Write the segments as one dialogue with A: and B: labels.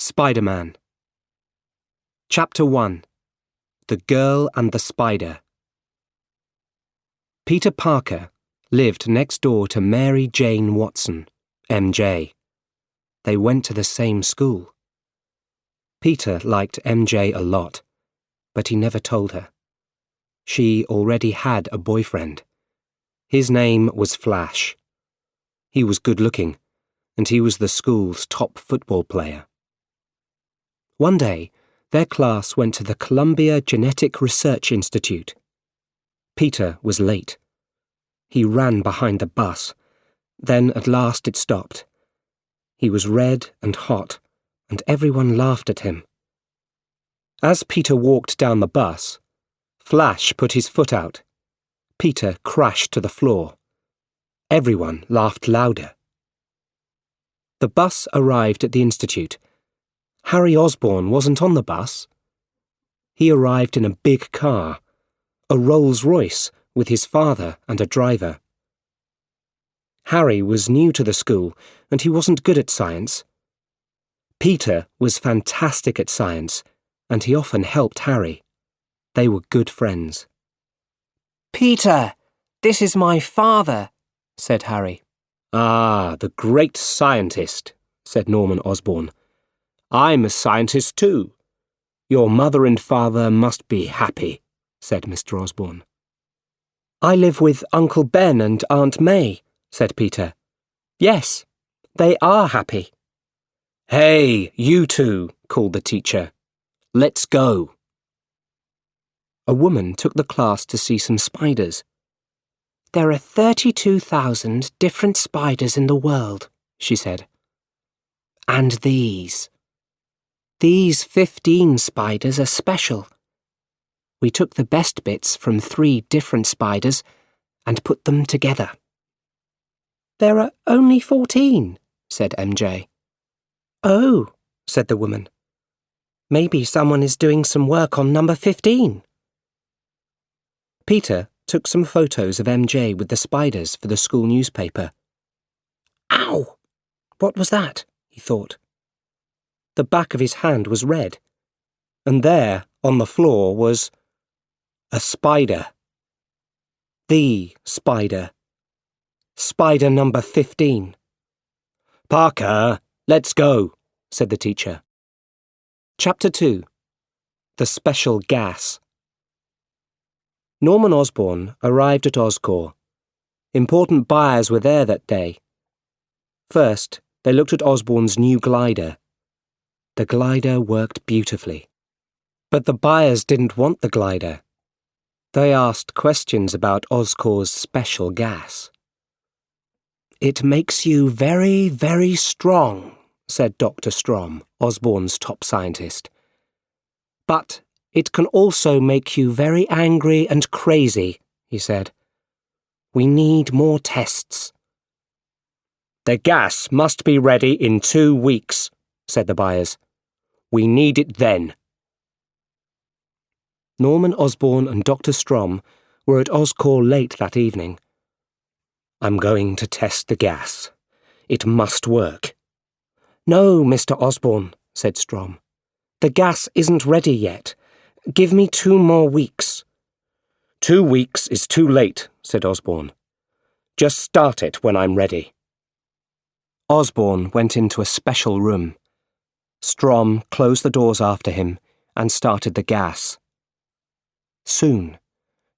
A: Spider-Man. Chapter 1. The Girl and the Spider. Peter Parker lived next door to Mary Jane Watson, MJ. They went to the same school. Peter liked MJ a lot, but he never told her. She already had a boyfriend. His name was Flash. He was good-looking, and he was the school's top football player. One day, their class went to the Columbia Genetic Research Institute. Peter was late. He ran behind the bus. Then at last it stopped. He was red and hot, and everyone laughed at him. As Peter walked down the bus, Flash put his foot out. Peter crashed to the floor. Everyone laughed louder. The bus arrived at the institute. Harry Osborn wasn't on the bus. He arrived in a big car, a Rolls-Royce with his father and a driver. Harry was new to the school and he wasn't good at science. Peter was fantastic at science and he often helped Harry. They were good friends.
B: "Peter, this is my father," said Harry.
A: "Ah, the great scientist," said Norman Osborn. "I'm a scientist too. Your mother and father must be happy," said Mr. Osborn.
B: "I live with Uncle Ben and Aunt May," said Peter. "Yes, they are happy."
A: "Hey, you two," called the teacher. "Let's go." A woman took the class to see some spiders.
B: "There are 32,000 different spiders in the world," she said. "And these 15 spiders are special. We took the best bits from 3 different spiders and put them together." "There are only 14, said MJ. "Oh," said the woman. "Maybe someone is doing some work on number 15.
A: Peter took some photos of MJ with the spiders for the school newspaper.
B: "Ow! What was that?" he thought.
A: The back of his hand was red, and there, on the floor, was a spider. The spider. Spider number 15. "Parker, let's go," said the teacher. Chapter 2. The Special Gas. Norman Osborn arrived at Oscorp. Important buyers were there that day. First, they looked at Osborn's new glider. The glider worked beautifully. But the buyers didn't want the glider. They asked questions about Oscorp's special gas.
B: "It makes you very, very strong," said Dr. Strom, Osborn's top scientist.
A: "But it can also make you very angry and crazy," he said. "We need more tests." "The gas must be ready in 2 weeks," said the buyers. "We need it then." Norman Osborn and Dr. Strom were at Oscorp late that evening. "I'm going to test the gas. It must work."
B: "No, Mr. Osborn," said Strom. "The gas isn't ready yet. Give me 2 more weeks."
A: 2 weeks is too late, said Osborn. "Just start it when I'm ready." Osborn went into a special room. Strom closed the doors after him and started the gas. Soon,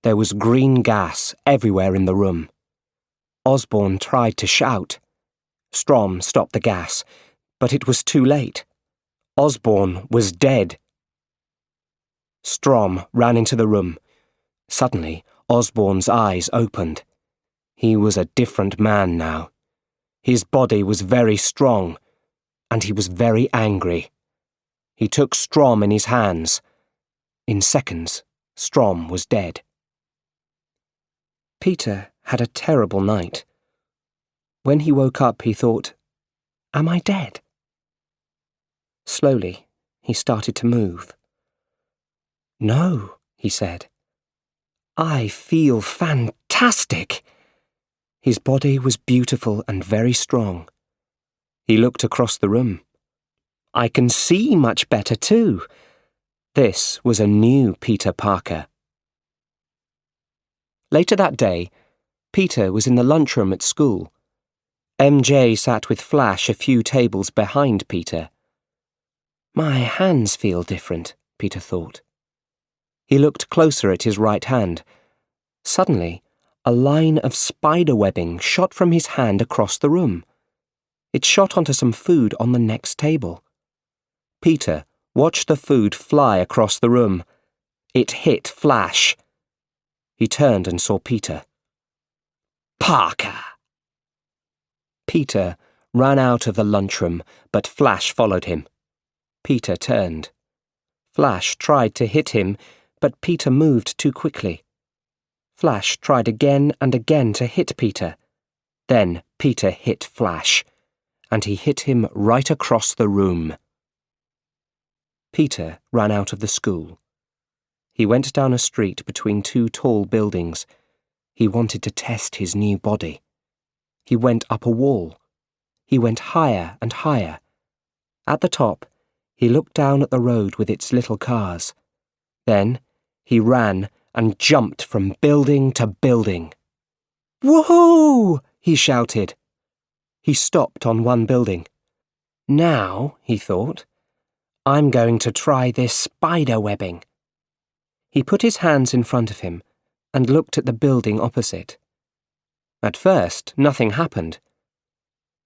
A: there was green gas everywhere in the room. Osborn tried to shout. Strom stopped the gas, but it was too late. Osborn was dead. Strom ran into the room. Suddenly, Osborn's eyes opened. He was a different man now. His body was very strong, and he was very angry. He took Strom in his hands. In seconds, Strom was dead. Peter had a terrible night. When he woke up, he thought, "Am I dead?" Slowly, he started to move. "No," he said. "I feel fantastic." His body was beautiful and very strong. He looked across the room.
B: I can see much better too. This was a new Peter Parker. Later that day, Peter was in the lunchroom at school. MJ sat with Flash a few tables behind Peter. My hands feel different, Peter thought. He looked closer at his right hand. Suddenly, a line of spider webbing shot from his hand across the room. It shot onto some food on the next table. Peter watched the food fly across the room. It hit Flash. He turned and saw Peter. Parker! Peter ran out of the lunchroom, but Flash followed him. Peter turned. Flash tried to hit him, but Peter moved too quickly. Flash tried again and again to hit Peter. Then Peter hit Flash, and he hit him right across the room. Peter ran out of the school. He went down a street between two tall buildings. He wanted to test his new body. He went up a wall. He went higher and higher. At the top, he looked down at the road with its little cars. Then he ran and jumped from building to building. Woohoo! He shouted. He stopped on one building. Now, he thought, I'm going to try this spider webbing. He put his hands in front of him and looked at the building opposite. At first, nothing happened.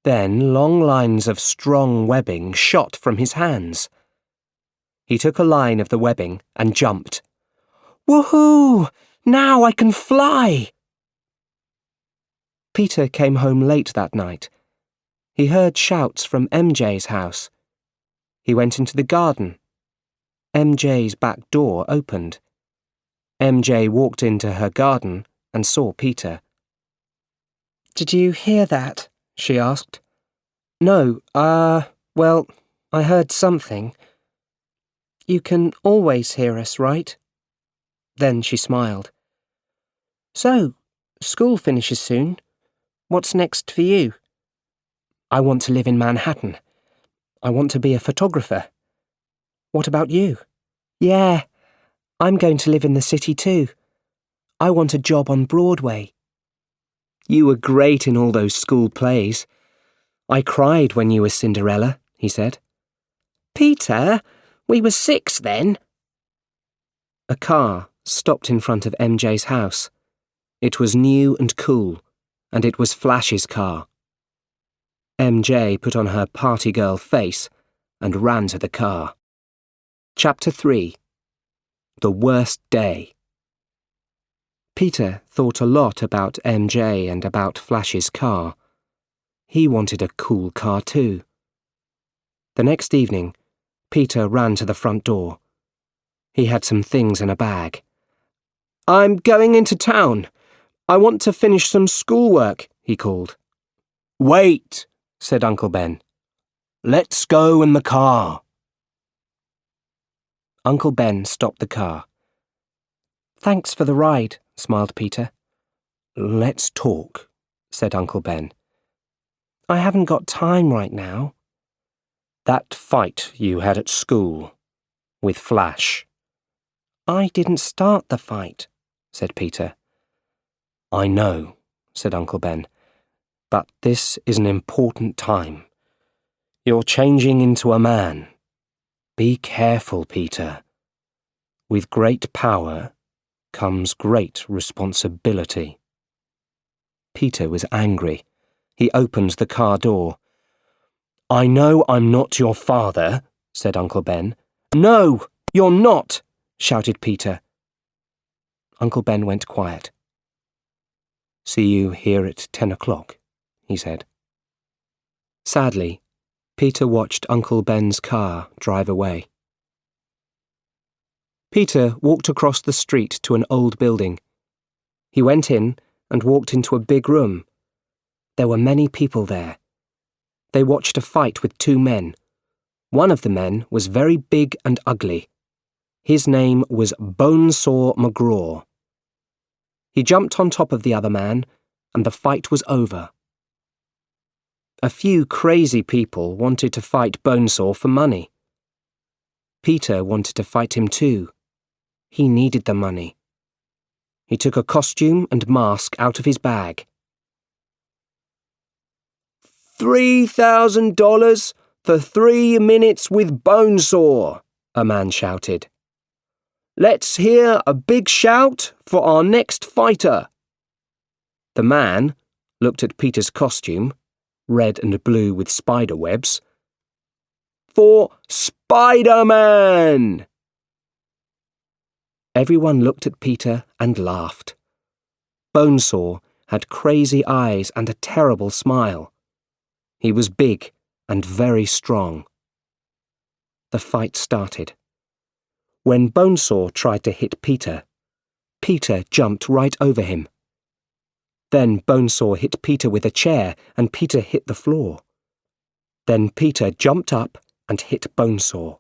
B: Then long lines of strong webbing shot from his hands. He took a line of the webbing and jumped. Woohoo! Now I can fly! Peter came home late that night. He heard shouts from MJ's house. He went into the garden. MJ's back door opened. MJ walked into her garden and saw Peter. Did you hear that? She asked. No, well, I heard something. You can always hear us, right? Then she smiled. So, school finishes soon. What's next for you? I want to live in Manhattan. I want to be a photographer. What about you? Yeah, I'm going to live in the city too. I want a job on Broadway. You were great in all those school plays. I cried when you were Cinderella, he said. Peter, we were 6 then. A car stopped in front of MJ's house. It was new and cool, and it was Flash's car. MJ put on her party girl face and ran to the car. Chapter 3. The Worst Day. Peter thought a lot about MJ and about Flash's car. He wanted a cool car too. The next evening, Peter ran to the front door. He had some things in a bag. I'm going into town. I want to finish some schoolwork, he called. Wait, said Uncle Ben. Let's go in the car. Uncle Ben stopped the car. Thanks for the ride, smiled Peter. Let's talk, said Uncle Ben. I haven't got time right now. That fight you had at school, with Flash. I didn't start the fight, said Peter. I know, said Uncle Ben, but this is an important time. You're changing into a man. Be careful, Peter. With great power comes great responsibility. Peter was angry. He opened the car door. I know I'm not your father, said Uncle Ben. No, you're not, shouted Peter. Uncle Ben went quiet. See you here at 10 o'clock, he said. Sadly, Peter watched Uncle Ben's car drive away. Peter walked across the street to an old building. He went in and walked into a big room. There were many people there. They watched a fight with 2 men. One of the men was very big and ugly. His name was Bonesaw McGraw. He jumped on top of the other man, and the fight was over.
A: A few crazy people wanted to fight Bonesaw for money. Peter wanted to fight him too. He needed the money. He took a costume and mask out of his bag. $3,000 for 3 minutes with Bonesaw, a man shouted. Let's hear a big shout for our next fighter. The man looked at Peter's costume, red and blue with spider webs. For Spider-Man! Everyone looked at Peter and laughed. Bonesaw had crazy eyes and a terrible smile. He was big and very strong. The fight started. When Bonesaw tried to hit Peter, Peter jumped right over him. Then Bonesaw hit Peter with a chair and Peter hit the floor. Then Peter jumped up and hit Bonesaw.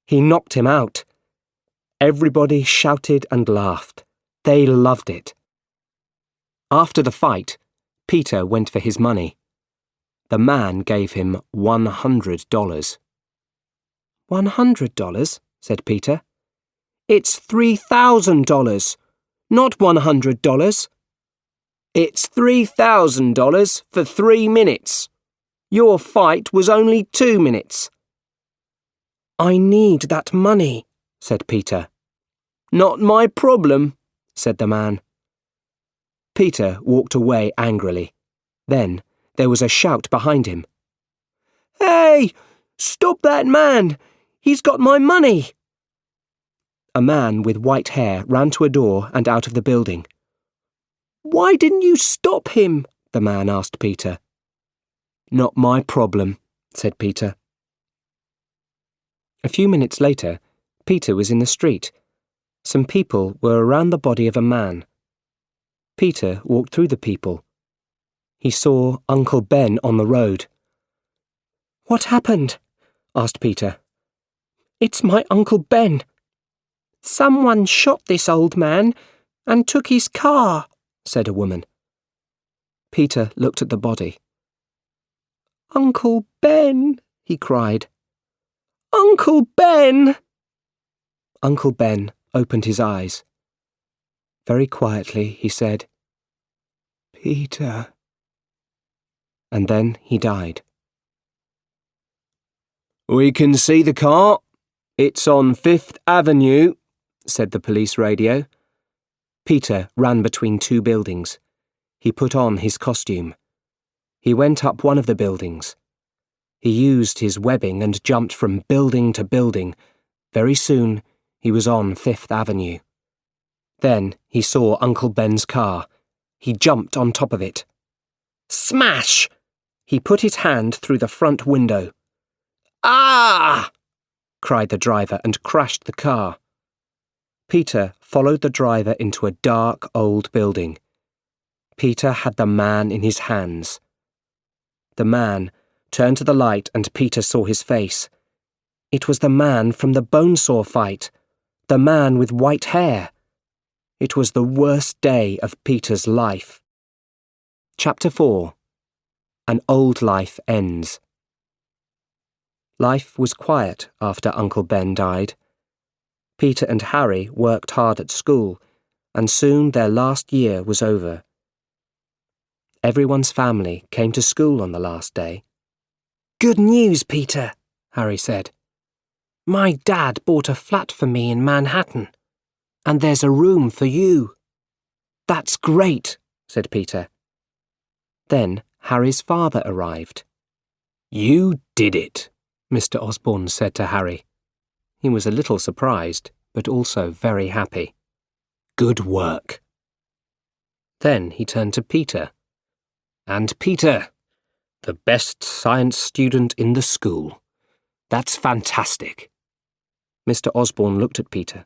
A: He knocked him out. Everybody shouted and laughed. They loved it. After the fight, Peter went for his money. The man gave him $100. $100? said Peter. It's $3,000, not $100. It's $3,000 for 3 minutes. Your fight was only 2 minutes. I need that money, said Peter. Not my problem, said the man. Peter walked away angrily. Then there was a shout behind him. Hey! Stop that man! He's got my money! A man with white hair ran to a door and out of the building. Why didn't you stop him? The man asked Peter. Not my problem, said Peter. A few minutes later, Peter was in the street. Some people were around the body of a man. Peter walked through the people. He saw Uncle Ben on the road. What happened? asked Peter. It's my Uncle Ben. Someone shot this old man and took his car, said a woman. Peter looked at the body. Uncle Ben, he cried. Uncle Ben! Uncle Ben opened his eyes. Very quietly he said, Peter. And then he died. We can see the car. It's on 5th Avenue, said the police radio. Peter ran between 2 buildings. He put on his costume. He went up one of the buildings. He used his webbing and jumped from building to building. Very soon, he was on 5th Avenue. Then he saw Uncle Ben's car. He jumped on top of it. Smash! He put his hand through the front window. Ah! cried the driver and crashed the car. Peter followed the driver into a dark old building. Peter had the man in his hands. The man turned to the light and Peter saw his face. It was the man from the Bonesaw fight, the man with white hair. It was the worst day of Peter's life. Chapter 4. An Old Life Ends. Life was quiet after Uncle Ben died. Peter and Harry worked hard at school, and soon their last year was over. Everyone's family came to school on the last day. Good news, Peter, Harry said. My dad bought a flat for me in Manhattan, and there's a room for you. That's great, said Peter. Then Harry's father arrived. You did it, Mr. Osborne said to Harry. He was a little surprised, but also very happy. Good work. Then he turned to Peter. And Peter, the best science student in the school. That's fantastic. Mr. Osborne looked at Peter.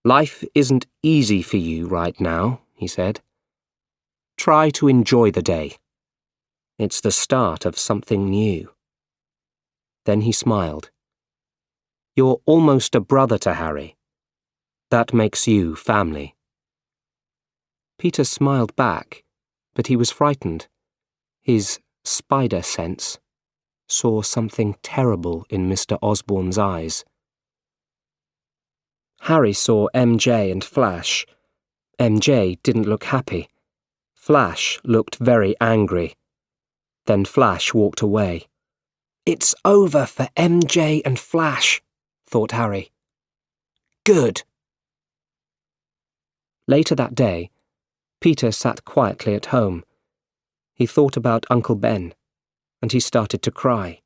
A: Life isn't easy for you right now, he said. Try to enjoy the day. It's the start of something new. Then he smiled. You're almost a brother to Harry. That makes you family. Peter smiled back, but he was frightened. His spider sense, saw something terrible in Mr. Osborne's eyes. Harry saw MJ and Flash. MJ didn't look happy. Flash looked very angry. Then Flash walked away. "It's over for MJ and Flash," thought Harry. "Good." Later that day, Peter sat quietly at home. He thought about Uncle Ben, and he started to cry.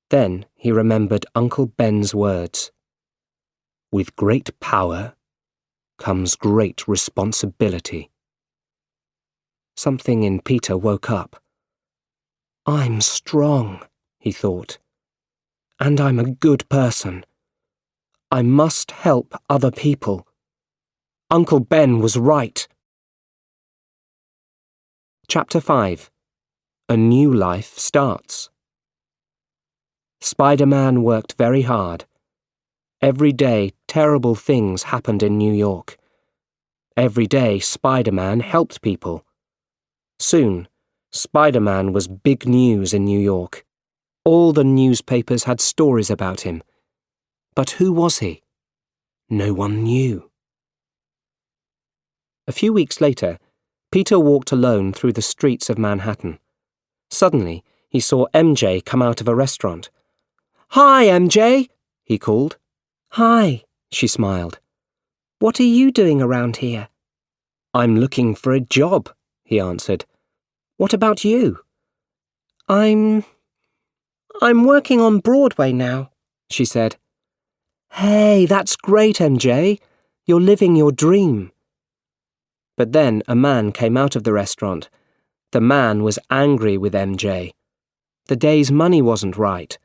A: Then he remembered Uncle Ben's words. "With great power comes great responsibility." Something in Peter woke up. "I'm strong," he thought, "and I'm a good person. I must help other people. Uncle Ben was right." Chapter 5. A New Life Starts. Spider-Man worked very hard. Every day, terrible things happened in New York. Every day, Spider-Man helped people. Soon, Spider-Man was big news in New York. All the newspapers had stories about him. But who was he? No one knew. A few weeks later, Peter walked alone through the streets of Manhattan. Suddenly, he saw MJ come out of a restaurant. "Hi, MJ," he called. "Hi," she smiled. "What are you doing around here?" "I'm looking for a job," he answered. "What about you?" I'm working on Broadway now," she said. "Hey, that's great, MJ. You're living your dream." But then a man came out of the restaurant. The man was angry with MJ. The day's money wasn't right.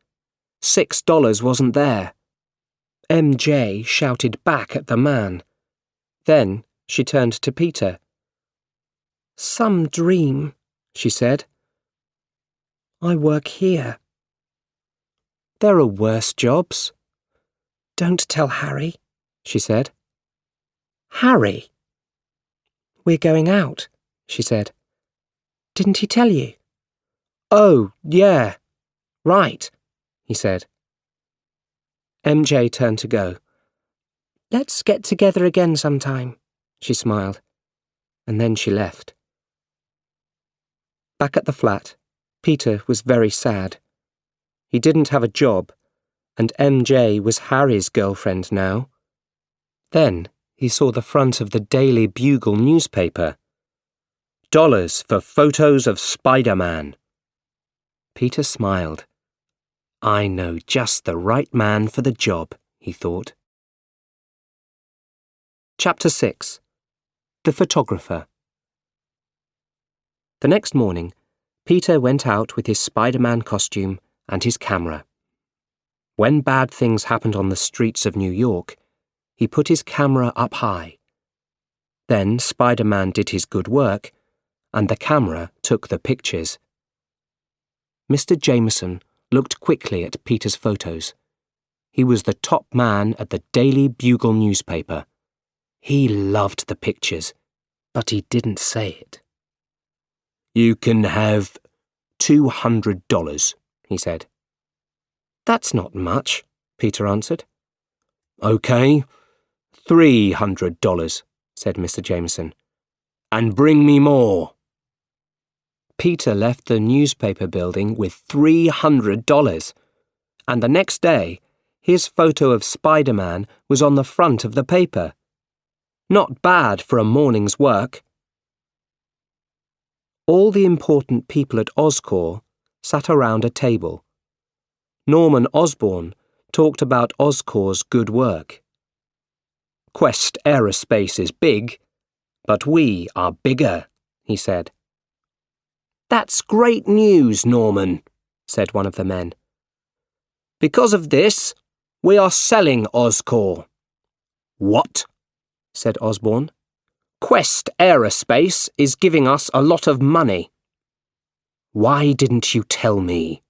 A: $6 wasn't there. MJ shouted back at the man. Then she turned to Peter. "Some dream," she said. "I work here." "There are worse jobs." "Don't tell Harry," she said. "Harry?" "We're going out," she said. "Didn't he tell you?" "Oh, yeah. Right," he said. MJ turned to go. "Let's get together again sometime," she smiled, and then she left. Back at the flat, Peter was very sad. He didn't have a job, and MJ was Harry's girlfriend now. Then he saw the front of the Daily Bugle newspaper. "Dollars for photos of Spider-Man." Peter smiled. "I know just the right man for the job," he thought. Chapter 6. The Photographer. The next morning, Peter went out with his Spider-Man costume and his camera. When bad things happened on the streets of New York, he put his camera up high. Then Spider-Man did his good work, and the camera took the pictures. Mr. Jameson looked quickly at Peter's photos. He was the top man at the Daily Bugle newspaper. He loved the pictures, but he didn't say it. "You can have $200, he said. "That's not much," Peter answered. "OK, $300, said Mr. Jameson. "And bring me more." Peter left the newspaper building with $300, and the next day, his photo of Spider-Man was on the front of the paper. Not bad for a morning's work. All the important people at Oscorp sat around a table. Norman Osborn talked about Oscorp's good work. "Quest Aerospace is big, but we are bigger," he said. "That's great news, Norman," said one of the men. "Because of this, we are selling Oscorp." "What?" said Osborn. "Quest Aerospace is giving us a lot of money." "Why didn't you tell me?"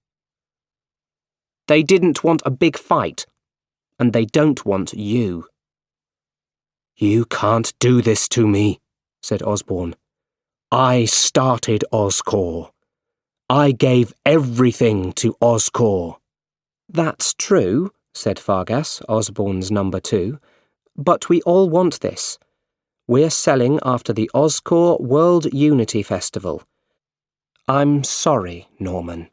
A: "They didn't want a big fight, and they don't want you." "You can't do this to me," said Osborn. "I started Oscorp. I gave everything to Oscorp."
B: "That's true," said Fargas, Osborne's number 2, "but we all want this. We're selling after the Oscorp World Unity Festival. I'm sorry, Norman."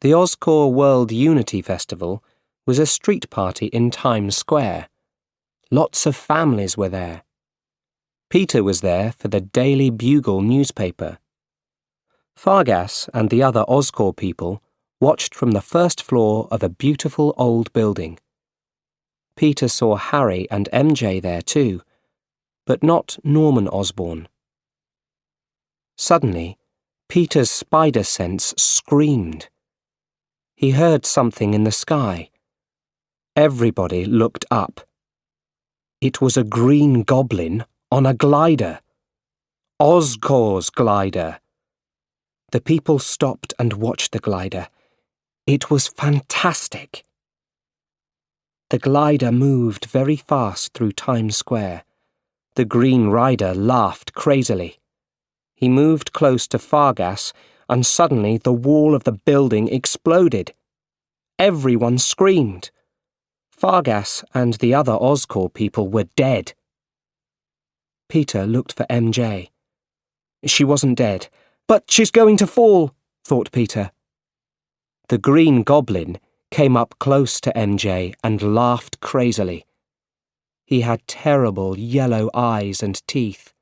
B: The Oscorp World Unity Festival was a street party in Times Square. Lots of families were there. Peter was there for the Daily Bugle newspaper. Fargas and the other Oscorp people watched from the first floor of a beautiful old building. Peter saw Harry and MJ there too, but not Norman Osborne. Suddenly, Peter's spider sense screamed. He heard something in the sky. Everybody looked up. It was a green goblin on a glider. Oscorp's glider. The people stopped and watched the glider. It was fantastic. The glider moved very fast through Times Square. The Green Rider laughed crazily. He moved close to Fargas, and suddenly the wall of the building exploded. Everyone screamed. Fargas and the other Oscorp people were dead. Peter looked for MJ. She wasn't dead. "But she's going to fall," thought Peter. The Green Goblin came up close to MJ and laughed crazily. He had terrible yellow eyes and teeth.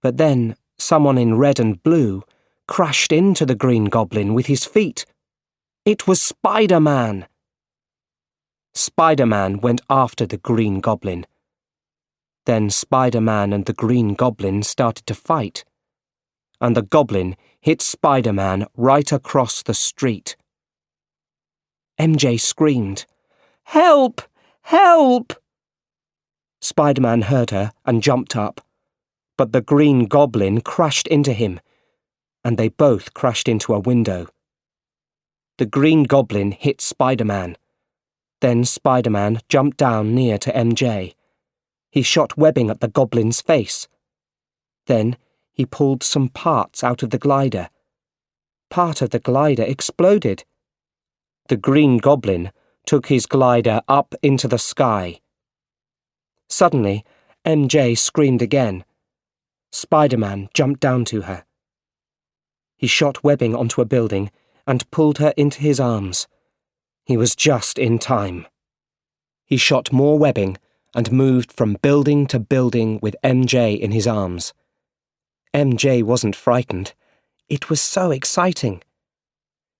B: But then someone in red and blue crashed into the Green Goblin with his feet. It was Spider-Man. Spider-Man went after the Green Goblin. Then Spider-Man and the Green Goblin started to fight, and the Goblin hit Spider-Man right across the street. MJ screamed, "Help! Help!" Spider-Man heard her and jumped up, but the Green Goblin crashed into him, and they both crashed into a window. The Green Goblin hit Spider-Man. Then Spider-Man jumped down near to MJ. He shot webbing at the Goblin's face. Then he pulled some parts out of the glider. Part of the glider exploded. The Green Goblin took his glider up into the sky. Suddenly, MJ screamed again. Spider-Man jumped down to her. He shot webbing onto a building and pulled her into his arms. He was just in time. He shot more webbing and moved from building to building with MJ in his arms. MJ wasn't frightened. It was so exciting.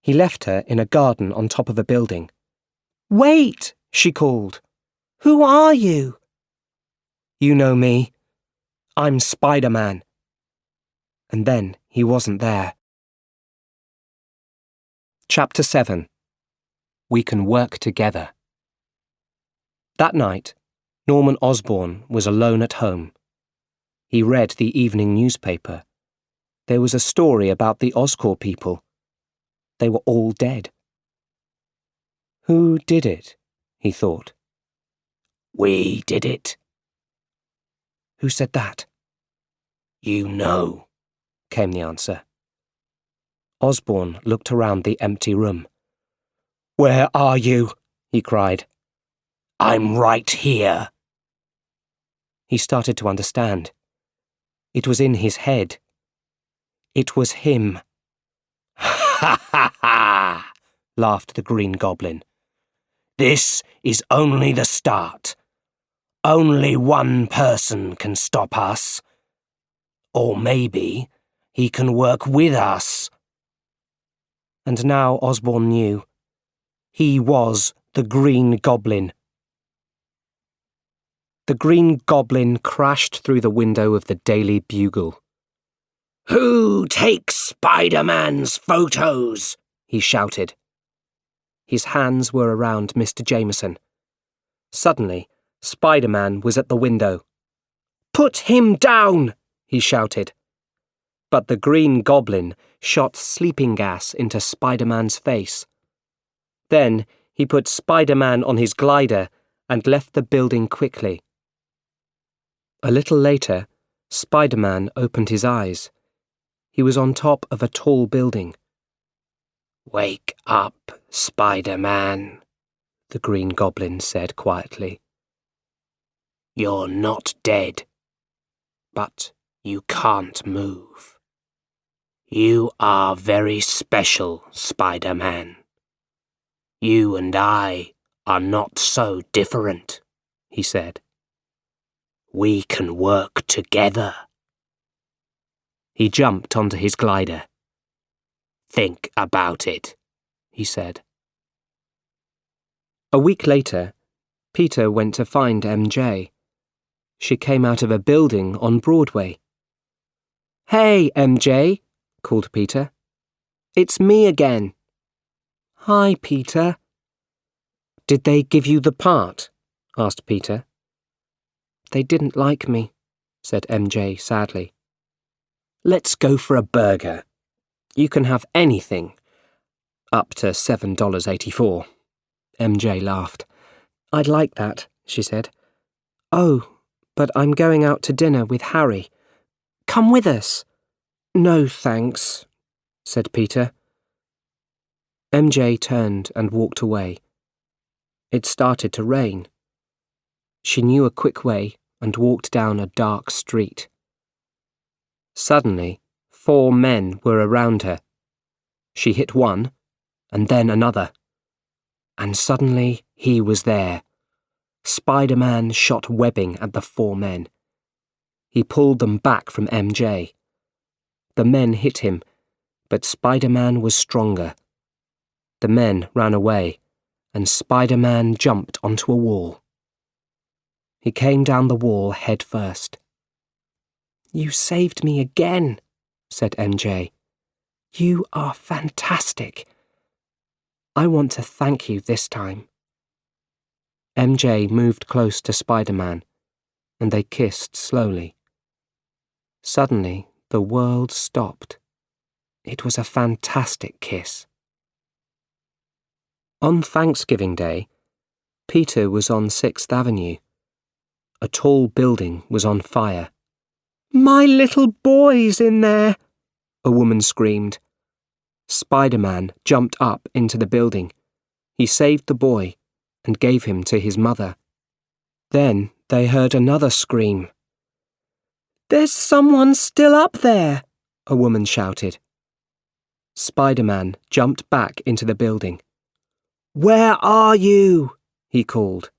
B: He left her in a garden on top of a building. "Wait!" she called. "Who are you?" "You know me. I'm Spider-Man." And then he wasn't there. Chapter 7. We Can Work Together. That night, Norman Osborne was alone at home. He read the evening newspaper. There was a story about the Oscorp people. They were all dead. Who did it? He thought. "We did it." Who said that? "You know," came the answer. Osborne looked around the empty room. "Where are you?" he cried. "I'm right here." He started to understand. It was in his head. It was him. "Ha ha ha!" laughed the Green Goblin. "This is only the start. Only one person can stop us. Or maybe he can work with us." And now Osborne knew. He was the Green Goblin. The Green Goblin crashed through the window of the Daily Bugle. "Who takes Spider-Man's photos?" he shouted. His hands were around Mr. Jameson. Suddenly, Spider-Man was at the window. "Put him down!" he shouted. But the Green Goblin shot sleeping gas into Spider-Man's face. Then he put Spider-Man on his glider and left the building quickly. A little later, Spider-Man opened his eyes.
A: He was on top of a tall building.
B: "Wake up, Spider-Man," the Green Goblin said quietly. "You're not dead, but you can't move. You are very special, Spider-Man. You and I are not so different," he said. "We can work together." He jumped onto his glider. "Think about it," he said.
A: A week later, Peter went to find MJ. She came out of a building on Broadway. "Hey, MJ," called Peter. "It's me again." "Hi, Peter." "Did they give you the part?" asked Peter. "They didn't like me," said MJ sadly. "Let's go for a burger. You can have anything. Up to $7.84. MJ laughed. "I'd like that," she said. "Oh, but I'm going out to dinner with Harry. Come with us." "No, thanks," said Peter. MJ turned and walked away. It started to rain. She knew a quick way and walked down a dark street. Suddenly, 4 men were around her. She hit one, and then another. And suddenly he was there. Spider-Man shot webbing at the 4 men. He pulled them back from MJ. The men hit him, but Spider-Man was stronger. The men ran away, and Spider-Man jumped onto a wall. He came down the wall head first. "You saved me again," said MJ. "You are fantastic. I want to thank you this time." MJ moved close to Spider-Man, and they kissed slowly. Suddenly, the world stopped. It was a fantastic kiss. On Thanksgiving Day, Peter was on 6th Avenue. A tall building was on fire. "My little boy's in there!" a woman screamed. Spider-Man jumped up into the building. He saved the boy and gave him to his mother. Then they heard another scream. "There's someone still up there!" a woman shouted. Spider-Man jumped back into the building. "Where are you?" he called.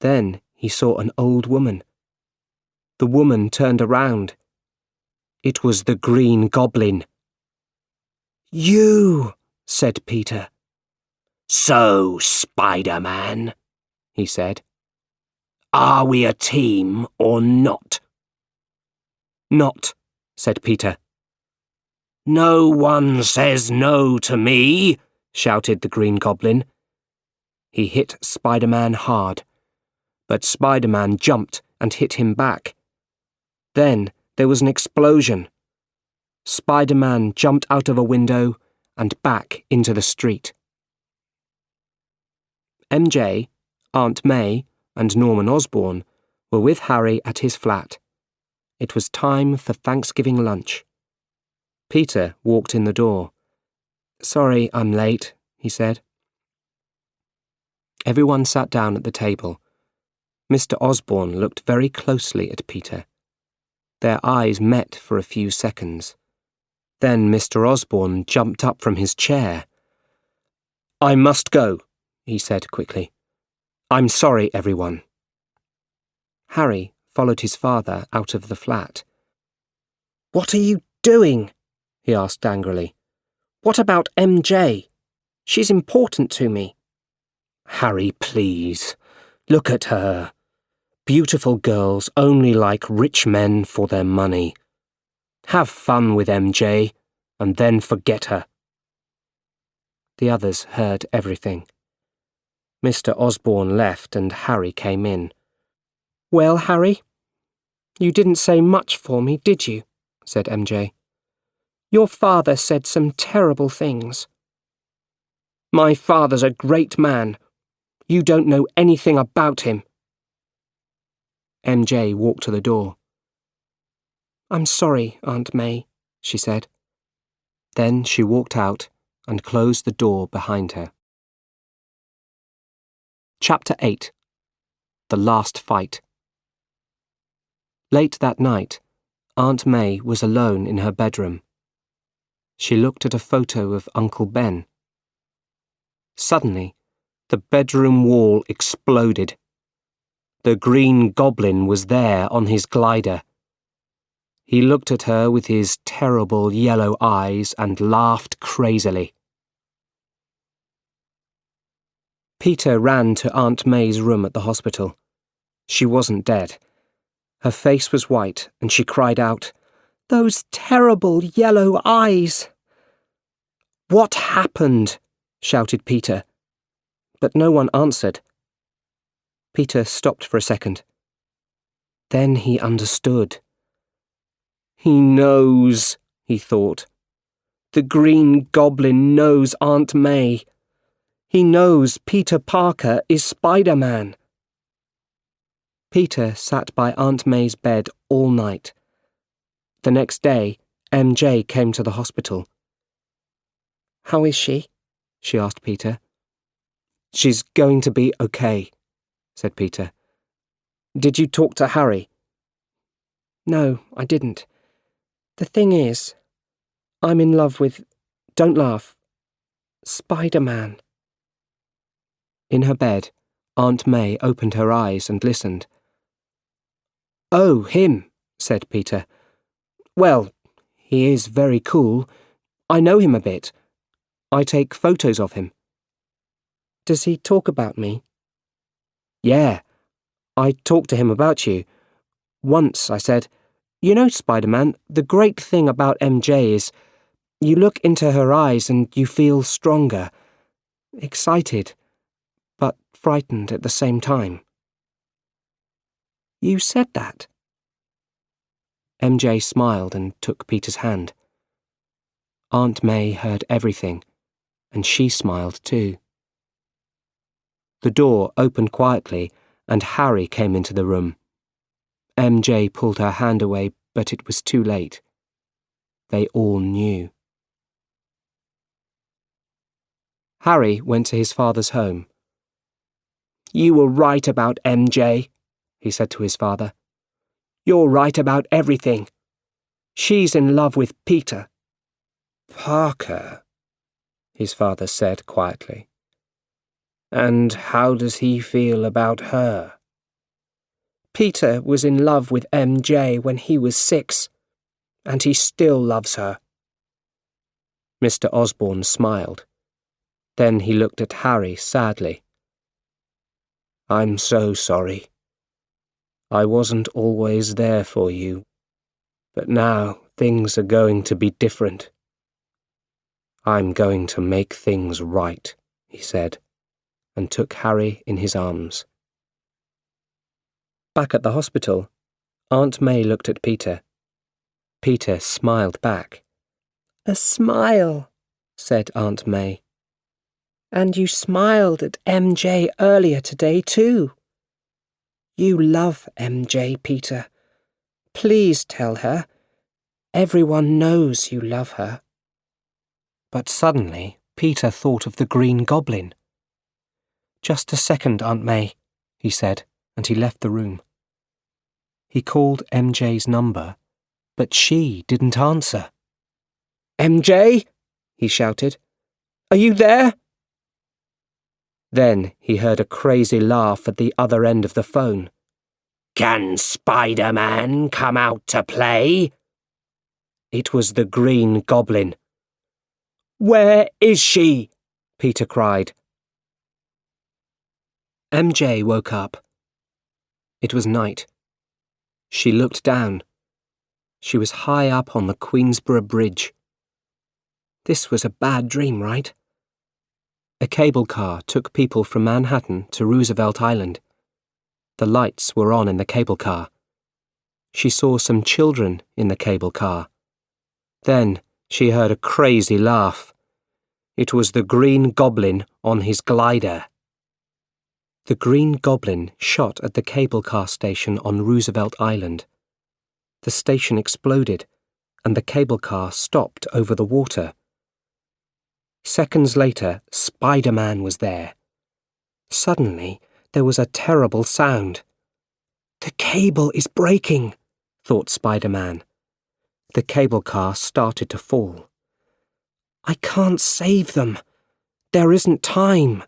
A: Then he saw an old woman. The woman turned around. It was the Green Goblin. "You," said Peter.
B: "So, Spider-Man," he said, "are we a team or not?"
A: "Not," said Peter.
B: "No one says no to me," shouted the Green Goblin.
A: He hit Spider-Man hard, but Spider-Man jumped and hit him back. Then there was an explosion. Spider-Man jumped out of a window and back into the street. MJ, Aunt May, and Norman Osborn were with Harry at his flat. It was time for Thanksgiving lunch. Peter walked in the door. "Sorry, I'm late," he said. Everyone sat down at the table. Mr. Osborn looked very closely at Peter. Their eyes met for a few seconds. Then Mr. Osborn jumped up from his chair. "I must go," he said quickly. "I'm sorry, everyone." Harry followed his father out of the flat. "What are you doing?" he asked angrily. "What about MJ? She's important to me." "Harry, please. Look at her. Beautiful girls only like rich men for their money. Have fun with MJ, and then forget her." The others heard everything. Mr. Osborn left and Harry came in. "Well, Harry, you didn't say much for me, did you?" said MJ. "Your father said some terrible things." "My father's a great man. You don't know anything about him." MJ walked to the door. "I'm sorry, Aunt May,"
B: she said. Then she walked out and closed the door behind her. Chapter 8. The Last Fight. Late that night, Aunt May was alone in her bedroom. She looked at a photo of Uncle Ben. Suddenly, the bedroom wall exploded. The Green Goblin was there on his glider. He looked at her with his terrible yellow eyes and laughed crazily. Peter ran to Aunt May's room at the hospital. She wasn't dead. Her face was white, and she cried out, "Those terrible yellow eyes!" "What happened?" shouted Peter. But no one answered. Peter stopped for a second. Then he understood. "He knows," he thought. "The Green Goblin knows Aunt May. He knows Peter Parker is Spider-Man." Peter sat by Aunt May's bed all night. The next day, MJ came to the hospital. "How is she?" she asked Peter. "She's going to be okay," said Peter. "Did you talk to Harry?" "No, I didn't. The thing is, I'm in love with, don't laugh, Spider-Man." In her bed, Aunt May opened her eyes and listened. "Oh, him," said Peter. "Well, he is very cool. I know him a bit. I take photos of him." "Does he talk about me?" "Yeah, I talked to him about you. Once I said, 'You know, Spider-Man, the great thing about MJ is you look into her eyes and you feel stronger, excited, but frightened at the same time.'" "You said that?" MJ smiled and took Peter's hand. Aunt May heard everything, and she smiled too. The door opened quietly, and Harry came into the room. MJ pulled her hand away, but it was too late. They all knew. Harry went to his father's home. "You were right about MJ," he said to his father. "You're right about everything. She's in love with Peter." "Parker," his father said quietly. "And how does he feel about her?" "Peter was in love with MJ when he was 6, and he still loves her." Mr. Osborne smiled. Then he looked at Harry sadly. "I'm so sorry. I wasn't always there for you, but now things are going to be different." "I'm going to make things right," he said, and took Harry in his arms. Back at the hospital, Aunt May looked at Peter. Peter smiled back. "A smile," said Aunt May. "And you smiled at MJ earlier today too. You love MJ, Peter. Please tell her. Everyone knows you love her." But suddenly, Peter thought of the Green Goblin. "Just a second, Aunt May," he said, and he left the room. He called MJ's number, but she didn't answer. "MJ?" he shouted. "Are you there?" Then he heard a crazy laugh at the other end of the phone. "Can Spider-Man come out to play?" It was the Green Goblin. "Where is she?" Peter cried. MJ woke up. It was night. She looked down. She was high up on the Queensborough Bridge. This was a bad dream, right? A cable car took people from Manhattan to Roosevelt Island. The lights were on in the cable car. She saw some children in the cable car. Then she heard a crazy laugh. It was the Green Goblin on his glider. The Green Goblin shot at the cable car station on Roosevelt Island. The station exploded,
A: and the cable car stopped over the water. Seconds later, Spider-Man was there. Suddenly, there was a terrible sound. "The cable is breaking," thought Spider-Man. The cable car started to fall. "I can't save them. There isn't time."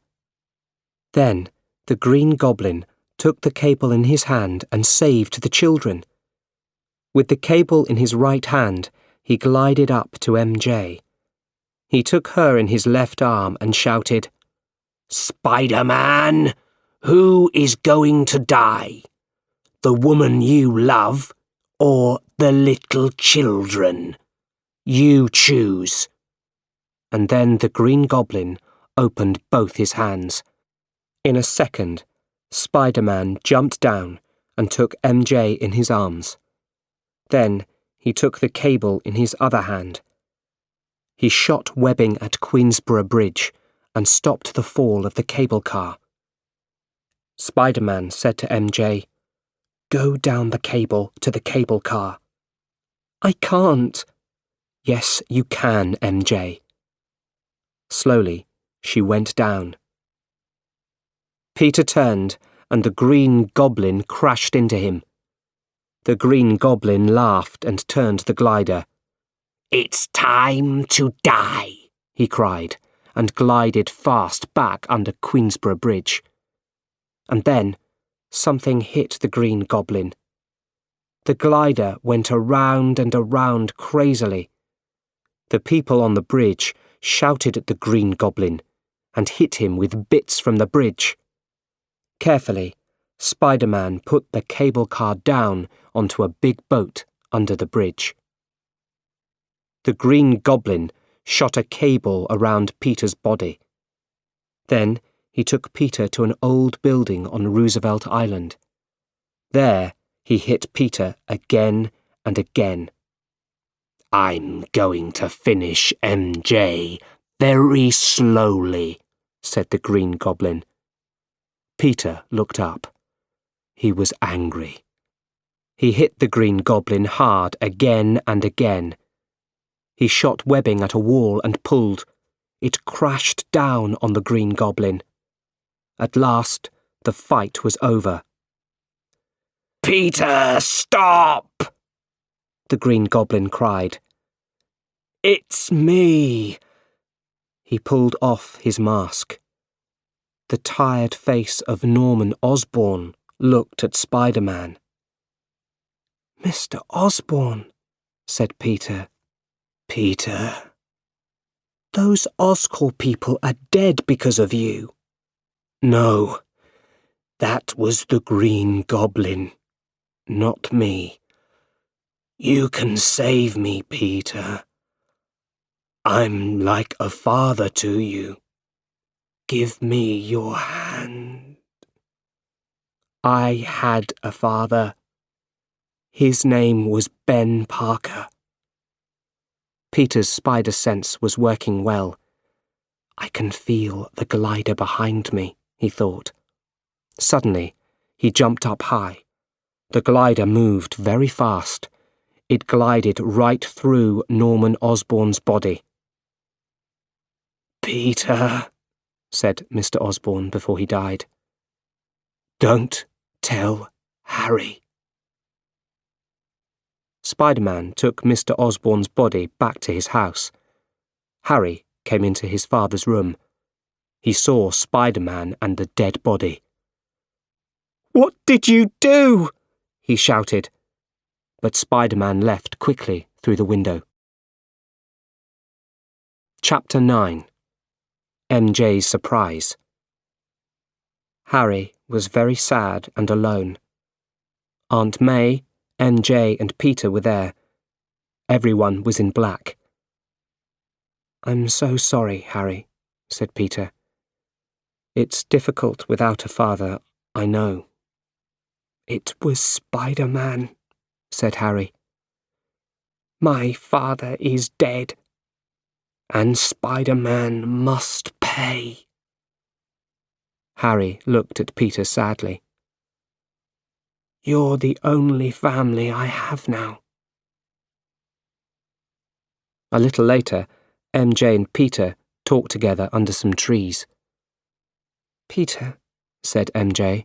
A: Then, the Green Goblin took the cable in his hand and saved the children. With the cable in his right hand, he glided up to MJ. He took her in his left arm and shouted, "Spider-Man, who is going to die? The woman you love or the little children? You choose." And then the Green Goblin opened both his hands. In a second, Spider-Man jumped down and took MJ in his arms. Then he took the cable in his other hand. He shot webbing at Queensborough Bridge and stopped the fall of the cable car. Spider-Man said to MJ, "Go down the cable to the cable car." "I can't." "Yes, you can, MJ." Slowly, she went down. Peter turned, and the Green Goblin crashed into him. The Green Goblin laughed and turned the glider. "It's time to die," he cried, and glided fast back under Queensborough Bridge. And then, something hit the Green Goblin. The glider went around and around crazily. The people on the bridge shouted at the Green Goblin and hit him with bits from the bridge. Carefully, Spider-Man put the cable car down onto a big boat under the bridge. The Green Goblin shot a cable around Peter's body. Then he took Peter to an old building on Roosevelt Island. There he hit Peter again and again. "I'm going to finish MJ very slowly," said the Green Goblin. Peter looked up. He was angry. He hit the Green Goblin hard again and again. He shot webbing at a wall and pulled. It crashed down on the Green Goblin. At last, the fight was over. "Peter, stop!" the Green Goblin cried. "It's me." He pulled off his mask. The tired face of Norman Osborn looked at Spider-Man. "Mr. Osborn," said Peter. "Peter, those Oscorp people are dead because of you." "No, that was the Green Goblin, not me. You can save me, Peter. I'm like a father to you. Give me your hand." "I had a father. His name was Ben Parker." Peter's spider sense was working well. "I can feel the glider behind me," he thought. Suddenly, he jumped up high. The glider moved very fast. It glided right through Norman Osborn's body. "Peter," said Mr. Osborn before he died, "don't tell Harry." Spider-Man took Mr. Osborn's body back to his house. Harry came into his father's room. He saw Spider-Man and the dead body. "What did you do?" he shouted. But Spider-Man left quickly through the window. Chapter 9. MJ's Surprise. Harry was very sad and alone. Aunt May, MJ and Peter were there. Everyone was in black. "I'm so sorry, Harry," said Peter. "It's difficult without a father, I know." "It was Spider-Man," said Harry. "My father is dead, and Spider-Man must pay." Harry looked at Peter sadly. "You're the only family I have now."
B: A little later, MJ and Peter talked together under some trees. "Peter," said MJ,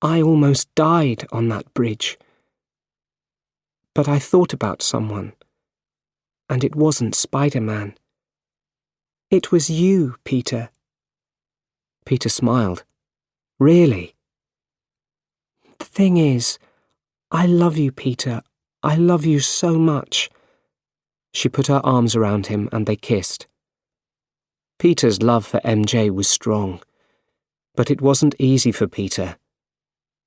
B: "I almost died on that bridge. But I thought about someone, and it wasn't Spider-Man. It was you, Peter." Peter smiled. "Really?" "The thing is, I love you, Peter. I love you so much." She put her arms around him and they kissed. Peter's love for MJ was strong, but it wasn't easy for Peter.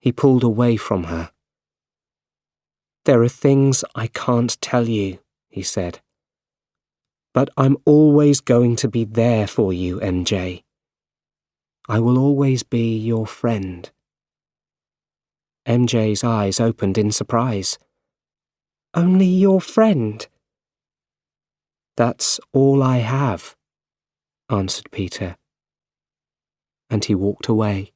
B: He pulled away from her. "There are things I can't tell you," he said. "But I'm always going to be there for you, MJ. I will always be your friend." MJ's eyes opened in surprise. "Only your friend?" "That's all I have," answered Peter. And he walked away.